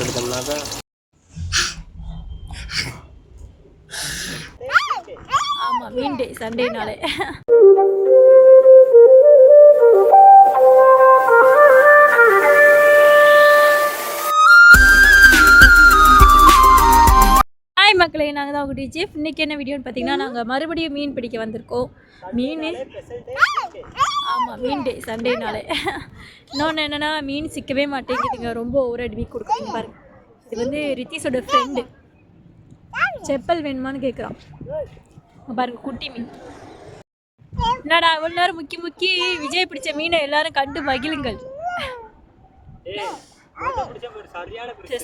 போட்டு எடுத்தோம்னாக்கா ஆமாம் மீன் டே சண்டேனாலே. ஹாய் மக்களே, நாங்கள் தான் உங்கள் டீச்சர். இன்றைக்கி என்ன வீடியோன்னு பார்த்தீங்கன்னா, நாங்கள் மறுபடியும் மீன் பிடிக்க வந்திருக்கோம். மீன் ஆமாம் மீன் டே சண்டேனாலே. இன்னொன்று என்னென்னா, மீன் சிக்கவே மாட்டேங்குதுங்க, ரொம்ப ஓவர் அடி மீன் கொடுக்குறீங்க பாருங்க. இது வந்து ரித்தீஷோட ஃப்ரெண்டு, செப்பல் வேணுமான்னு கேட்குறான் பாருங்க, குட்டி மீன். என்னடா இவ்வளோ நேரம் முக்கி விஜய் பிடிச்ச மீனை எல்லாரும் கண்டு மகிழுங்கள்.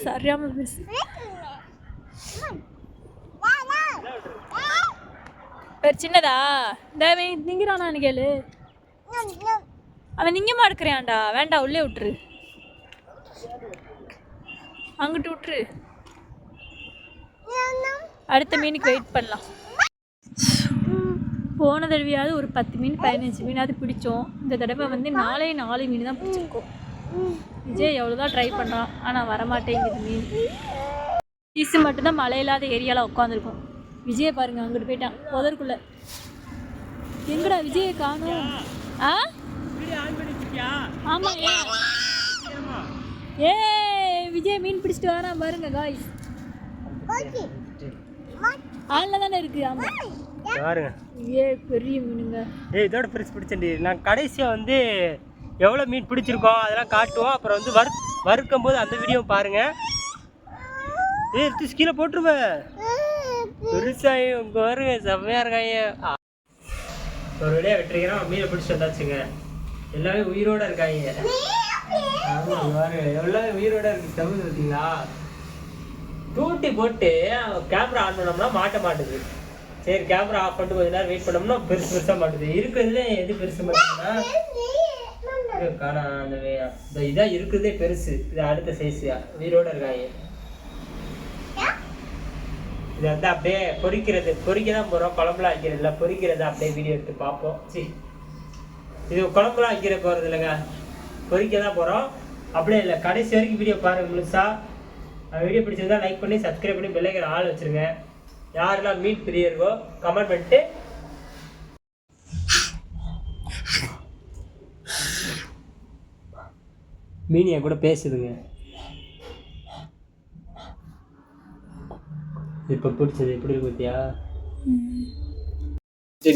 சரியான சின்னதா இந்த திங்கிறானான்னு கேளு. அவன் திங்க மாட்டேக்கிறான்டா, வேண்டாம் உள்ளே விட்டுரு, அங்கிட்டு விட்டுரு, அடுத்த மீனுக்கு வெயிட் பண்ணலாம். போன தடவையாவது ஒரு 10 மீன் 15 மீனாவது பிடிச்சோம். இந்த தடவை வந்து 4 மீன் தான் பிடிச்சிருக்கோம். விஜய் எவ்வளோதான் ட்ரை பண்ணுறான், ஆனால் வரமாட்டேங்குது மீன். பீஸு மட்டும்தான் மழை இல்லாத ஏரியாவில் உட்காந்துருக்கும். விஜயை பாருங்க, அங்கிட்டு போயிட்டான் புதருக்குள்ள. எங்கடா விஜயை காணும்? ஆமாம் ஏ விஜய் மீன் பிடிச்சிட்டு வரான் பாருங்க காய்ஸ். ஆளில் தானே இருக்கு. ஆமாம் பாருங்க, பெரிய மீனுங்க. இதோட பெருசு பிடிச்சண்டி. நான் கடைசியாக வந்து எவ்வளோ மீன் பிடிச்சிருக்கோம் அதெல்லாம் காட்டுவோம். அப்புறம் வந்து வறுக்கும் போது அந்த வீடியோ பாருங்க. எடுத்து கீழே போட்டுருவேன். பெருசாக உங்க வருங்க, செம்மையாக இருக்காங்க. ஒரு வழியாக வெட்டுறீங்கன்னா மீனை பிடிச்சி வந்தாச்சுங்க. எல்லாமே உயிரோட இருக்காங்க. ஆமாம் பாருங்க, எல்லாமே உயிரோட இருக்கு. தவிர பார்த்தீங்களா, டூட்டி போட்டு கேமரா ஆன் பண்ணோம்னா மாட்ட மாட்டுது. சரி கேமரா ஆஃப் பண்ணிட்டு கொஞ்ச நேரம் வெயிட் பண்ணோம்னா பெருசாக மாட்டுது. இருக்கிறதுல எது பெருசு மாட்டேன்னா காணா அந்த இதான் இருக்குதே பெருசு. இது அடுத்த சைஸ் உயிரோட இருக்காங்க. இது வந்து அப்படியே பொறிக்க தான் போகிறோம். குழம்புலாம் வைக்கிறதில்ல, பொறிக்கிறத அப்படியே வீடியோ எடுத்து பார்ப்போம். சரி, இது குழம்புலாம் வைக்கிற போகிறது இல்லைங்க, பொறிக்க தான் போகிறோம். அப்படியே இல்லை, கடைசி வரைக்கும் வீடியோ பாருங்கள் முழுசா. வீடியோ பிடிச்சிருந்தா லைக் பண்ணி சப்ஸ்கிரைப் பண்ணி பெல் ஐக்கான் ஆள் வச்சுருங்க. யாரெல்லாம் மீன் பிரியர்களோ கமெண்ட் பண்ணிட்டு மீன் என் கூட பேசுதுங்க. இப்போ பிடிச்சது எப்படி இருக்கு பார்த்தியா?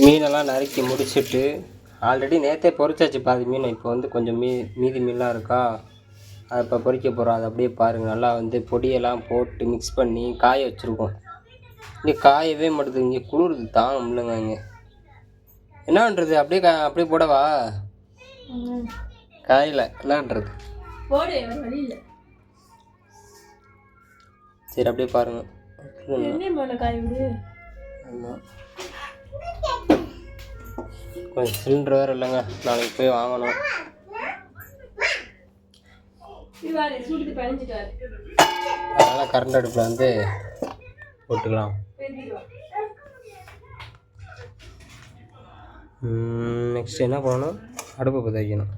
மீனெல்லாம் நறுக்கி முடிச்சுட்டு ஆல்ரெடி நேற்றே பொறிச்சாச்சு பாதி மீன். இப்போ வந்து கொஞ்சம் மீதி மீன்லாம் இருக்கா, அதை இப்போ பொறிக்க போகிறோம். அதை அப்படியே பாருங்கள். நல்லா வந்து பொடியெல்லாம் போட்டு மிக்ஸ் பண்ணி காய வச்சுருக்கோம். இங்கே காயவே மாட்டுது, இங்கே குளிருது தாங்க முடியலங்க. இங்கே என்ன பண்ணுறது, அப்படியே போடவா? காயில் என்னன்றது சரி அப்படியே பாருங்கள். ஆமாம், கொஞ்சம் சிலிண்டர் வேறு இல்லைங்க, நாளைக்கு போய் வாங்கணும். அதனால் கரண்ட் அடுப்பில் வந்து போட்டுக்கலாம். நெக்ஸ்ட் என்ன பண்ணணும், அடுப்பை பற்ற வைக்கணும்.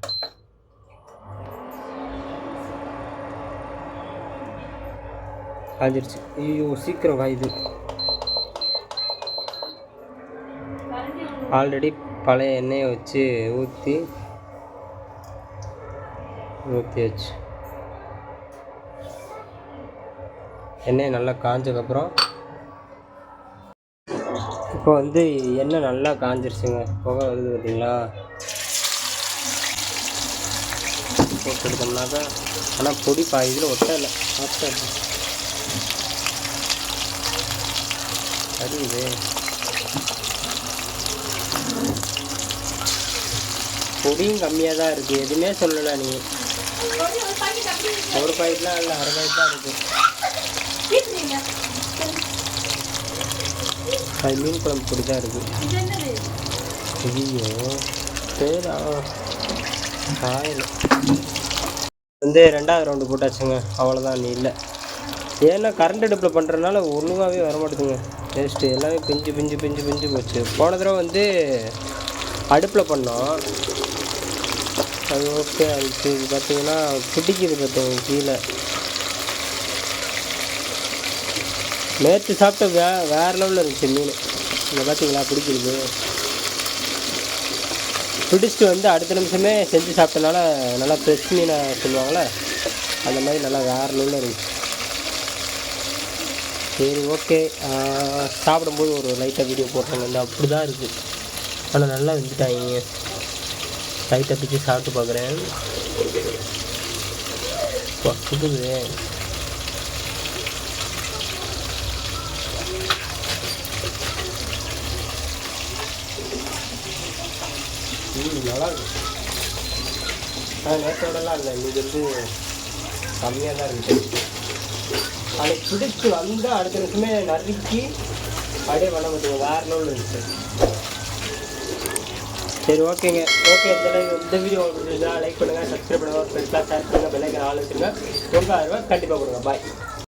காய்ச்சிருச்சு. ஐயோ சீக்கிரம் காயுது. ஆல்ரெடி பழைய எண்ணெயை வச்சு ஊற்றியாச்சு. எண்ணெய் நல்லா காஞ்சதுக்கப்புறம் இப்போ வந்து எண்ணெய் நல்லா காஞ்சிருச்சுங்க, புகை வருது பார்த்தீங்களா. போட்டு எடுத்தோம்னாக்கா ஆனால் பொடி இதில் ஒட்டலை, அறியுது. பொடியும் கம்மியாக தான் இருக்குது, எதுவுமே சொல்லலை நீ. ஒரு பாக்கெட்லாம் இல்லை, அரை பாக்கெட் தான் இருக்குது. அது மீன் குழம்பு பொடி தான் இருக்குது. ஐயோ பேரா காயில் வந்து 2வது ரவுண்டு போட்டாச்சுங்க. அவ்வளோதான், நீ இல்லை. ஏன்னா கரண்ட் அடுப்பில் பண்ணுறதுனால ஒழுங்காகவே வரமாட்டேதுங்க. டேஸ்ட்டு எல்லாமே பிஞ்சு போச்சு. போன தடவை வந்து அடுப்பில் பண்ணோம், அது ஓகே ஆகிடுச்சு. இது பார்த்தீங்கன்னா பிடிக்குது பார்த்தீங்க கீழே. நேற்று சாப்பிட்ட வேறு லெவலில் இருந்துச்சு மீன். இங்கே பார்த்தீங்களா பிடிக்கிறது. பிடிச்சிட்டு வந்து அடுத்த நிமிஷமே செஞ்சு சாப்பிட்டனால நல்லா ஃப்ரெஷ் மீனை சொல்லுவாங்களே அந்த மாதிரி நல்லா வேறு லெவலில் இருந்துச்சு. சரி ஓகே, சாப்பிடும்போது ஒரு லைட்டாக வீடியோ போடுறாங்க. இந்த அப்படி தான் இருக்குது. ஆனால் நல்லா வெந்துட்டாங்க. லைட்டாக பிச்சு சாப்பிட்டு பார்க்குறேன். சுடுது. நல்லா இருக்கு. நேற்றோடலாம் இல்லை, இது வந்து கம்மியாக தான் இருக்குது. அதை பிடிச்சி வந்து அடுத்த நிமிஷமே நறுக்கி அப்படியே பண்ண முடியும். வேறு லெவலில் இருந்துச்சு. சரி ஓகேங்க. ஓகே, இந்த வீடியோ உங்களுக்கு பிடிச்சா லைக் பண்ணுங்கள், சப்ஸ்கிரைப் பண்ணுங்கள், ஃப்ரெண்ட்ஸ்லாம் ஷேர் பண்ணுங்கள், பெல் ஐக்கான் ஆல் வச்சுருங்க. 9000 ரூபா கண்டிப்பாக கொடுங்க. பாய்.